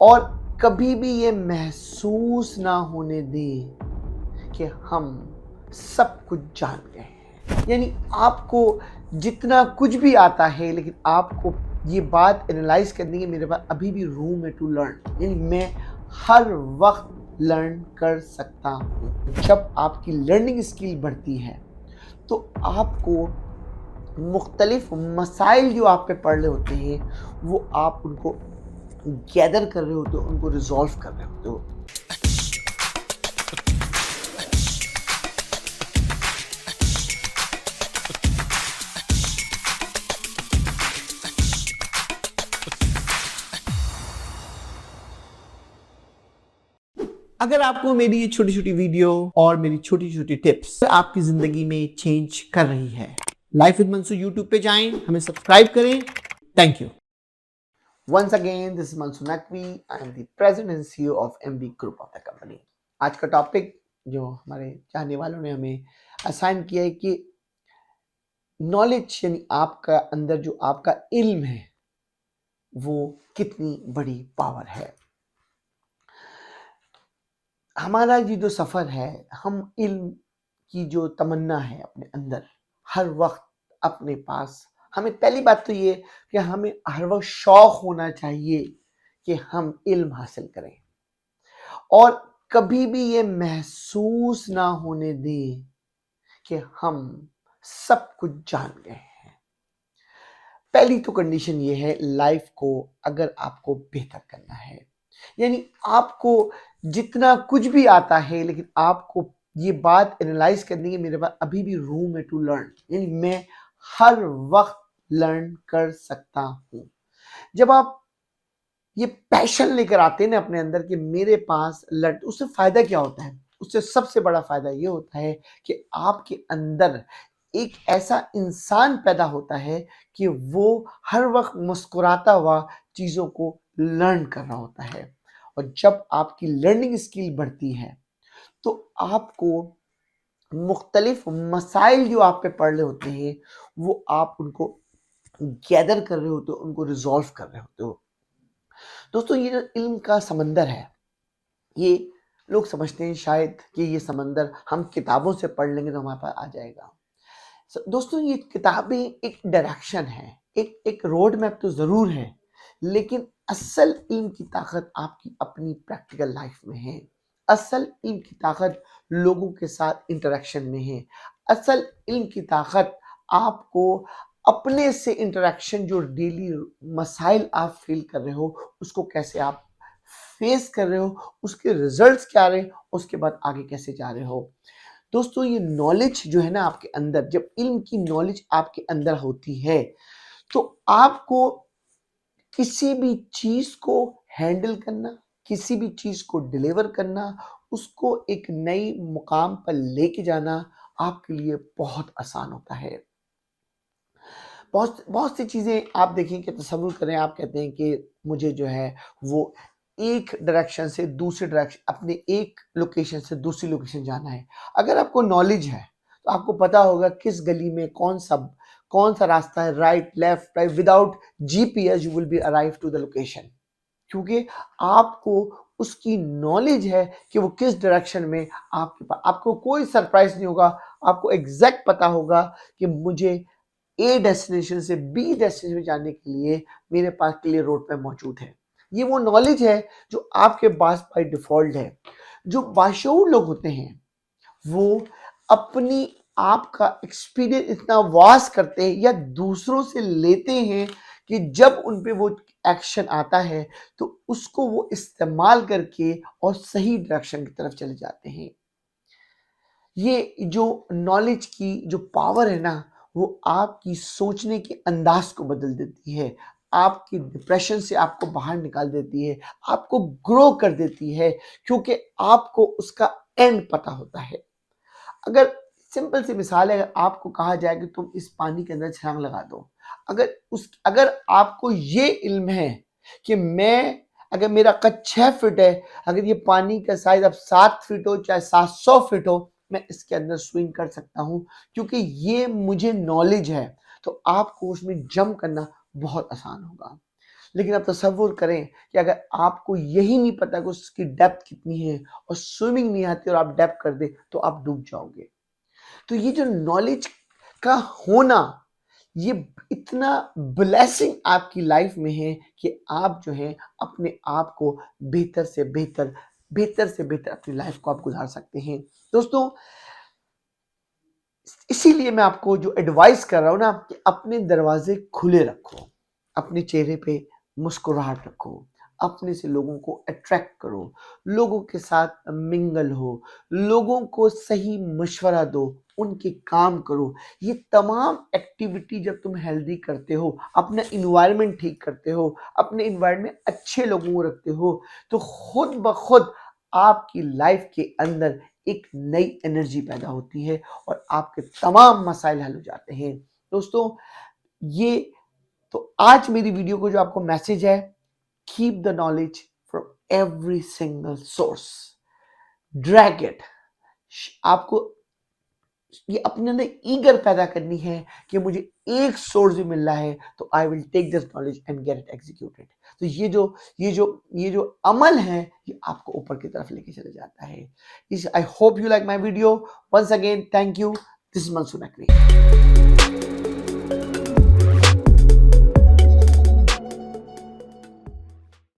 और कभी भी ये महसूस ना होने दें कि हम सब कुछ जान गए हैं। यानी आपको जितना कुछ भी आता है, लेकिन आपको ये बात एनालाइज करनी है, मेरे पास अभी भी रूम है टू लर्न। यानी मैं हर वक्त लर्न कर सकता हूँ। जब आपकी लर्निंग स्किल बढ़ती है तो आपको मुख्तलिफ मसाइल जो आप पे पड़ रहे होते हैं, वो आप उनको गैदर कर रहे होते हो, उनको रिजॉल्व कर रहे होते हो। अगर आपको मेरी ये छोटी छोटी वीडियो और मेरी छोटी छोटी टिप्स आपकी जिंदगी में चेंज कर रही है, लाइफ विद मंसूर यूट्यूब पे जाएं, हमें सब्सक्राइब करें। Thank you. Once again this is Mansoor Naqvi. I am the president and CEO of MB group of the company. आज का टॉपिक जो हमारे चाहने वालों ने हमें असाइन किया है कि नॉलेज, यानी आपका अंदर जो आपका इल्म है वो कितनी बड़ी पावर है। हमारा ये जो सफ़र है, हम इल्म की जो तमन्ना है अपने अंदर हर वक्त अपने पास, हमें पहली बात तो ये कि हमें हर वक्त शौक होना चाहिए कि हम इल्म हासिल करें और कभी भी ये महसूस ना होने दें कि हम सब कुछ जान गए हैं। पहली तो कंडीशन ये है, लाइफ को अगर आपको बेहतर करना है, यानी आपको जितना कुछ भी आता है, लेकिन आपको ये बात एनालाइज करनी है, मेरे पास अभी भी रूम है टू लर्न। यानी मैं हर वक्त लर्न कर सकता हूँ। जब आप ये पैशन लेकर आते हैं ना अपने अंदर कि मेरे पास लर्न, उससे फायदा क्या होता है? उससे सबसे बड़ा फायदा ये होता है कि आपके अंदर एक ऐसा इंसान पैदा होता है कि वो हर वक्त मुस्कुराता हुआ चीज़ों को लर्न कर रहा होता है। और जब आपकी लर्निंग स्किल बढ़ती है तो आपको मुख्तलिफ मसाइल जो आप पे पड़ रहे होते हैं, वो आप उनको गैदर कर रहे होते हो, उनको रिजॉल्व कर रहे होते हो। दोस्तों, ये जो इल्म का समंदर है, ये लोग समझते हैं शायद कि ये समंदर हम किताबों से पढ़ लेंगे तो हमारे पास आ जाएगा। दोस्तों, ये किताबें एक डायरेक्शन है, एक एक रोड मैप तो ज़रूर है, लेकिन असल इल्म की ताकत आपकी अपनी प्रैक्टिकल लाइफ में है। असल इल्म की ताकत लोगों के साथ इंटरेक्शन में है। असल इल्म की ताकत आपको अपने से इंटरेक्शन, जो डेली मसाइल आप फील कर रहे हो, उसको कैसे आप फेस कर रहे हो, उसके रिजल्ट्स क्या रहे, उसके बाद आगे कैसे जा रहे हो। दोस्तों, ये नॉलेज जो है ना आपके अंदर, जब इल्म की नॉलेज आपके अंदर होती है तो आपको किसी भी चीज को हैंडल करना, किसी भी चीज को डिलीवर करना, उसको एक नई मुकाम पर लेके जाना आपके लिए बहुत आसान होता है। बहुत बहुत सी चीज़ें आप देखें कि तसव्वुर करें, आप कहते हैं कि मुझे जो है वो एक डायरेक्शन से दूसरे डायरेक्शन, अपने एक लोकेशन से दूसरी लोकेशन जाना है। अगर आपको नॉलेज है तो आपको पता होगा किस गली में कौन सा रास्ता है, right left right. Without GPS you will be arrive to the location, क्योंकि आपको उसकी नॉलेज है कि वो किस डायरेक्शन में आपके पास, आपको कोई सरप्राइज नहीं होगा। आपको एग्जैक्ट पता होगा कि मुझे ए डेस्टिनेशन से बी डेस्टिनेशन में जाने के लिए मेरे पास क्लियर रोड पे मौजूद है। ये वो नॉलेज है जो आपके पास बाय डिफॉल्ट है। जो बाशऊर लोग होते हैं वो अपनी आप का एक्सपीरियंस इतना वास्ट करते हैं या दूसरों से लेते हैं कि जब उन पे वो एक्शन आता है तो उसको वो इस्तेमाल करके और सही डायरेक्शन की तरफ चले जाते हैं। ये जो नॉलेज की जो पावर है ना, वो आपकी सोचने के अंदाज को बदल देती है, आपकी डिप्रेशन से आपको बाहर निकाल देती है, आपको ग्रो कर देती है, क्योंकि आपको उसका एंड पता होता है। अगर सिंपल सी मिसाल है, अगर आपको कहा जाए कि तुम इस पानी के अंदर छलांग लगा दो, अगर आपको ये इल्म है कि मैं, अगर मेरा कद 6 फीट है, अगर ये पानी का साइज अब 7 फीट हो चाहे 700 फीट हो, मैं इसके अंदर स्विम कर सकता हूँ, क्योंकि ये मुझे नॉलेज है, तो आपको उसमें जंप करना बहुत आसान होगा। लेकिन आप तसव्वुर करें कि अगर आपको यही नहीं पता कि उसकी डेप्थ कितनी है और स्विमिंग नहीं आती और आप डेप्थ कर दे तो आप डूब जाओगे। तो ये जो नॉलेज का होना, ये इतना ब्लेसिंग आपकी लाइफ में है कि आप जो है अपने आप को बेहतर से बेहतर, बेहतर से बेहतर अपनी लाइफ को आप गुजार सकते हैं। दोस्तों, इसीलिए मैं आपको जो एडवाइस कर रहा हूं ना कि अपने दरवाजे खुले रखो, अपने चेहरे पे मुस्कुराहट रखो, अपने से लोगों को अट्रैक्ट करो, लोगों के साथ मिंगल हो, लोगों को सही मशवरा दो, उनके काम करो। ये तमाम एक्टिविटी जब तुम हेल्दी करते हो, अपना इन्वायरमेंट ठीक करते हो, अपने इन्वायरमेंट में अच्छे लोगों को रखते हो, तो खुद ब खुद आपकी लाइफ के अंदर एक नई एनर्जी पैदा होती है और आपके तमाम मसाइल हल हो जाते हैं। दोस्तों, ये तो आज मेरी वीडियो को जो आपको मैसेज है, keep the knowledge from every single source, drag it. आपको ये अपने अंदर ईगर पैदा करनी है कि मुझे एक सोर्स भी मिल रहा है तो I will take this knowledge and get it executed. तो ये जो अमल है, ये आपको ऊपर की तरफ लेके चले जाता है। इस I hope you like my video. Once again thank you. This is Mansoor Naqvi.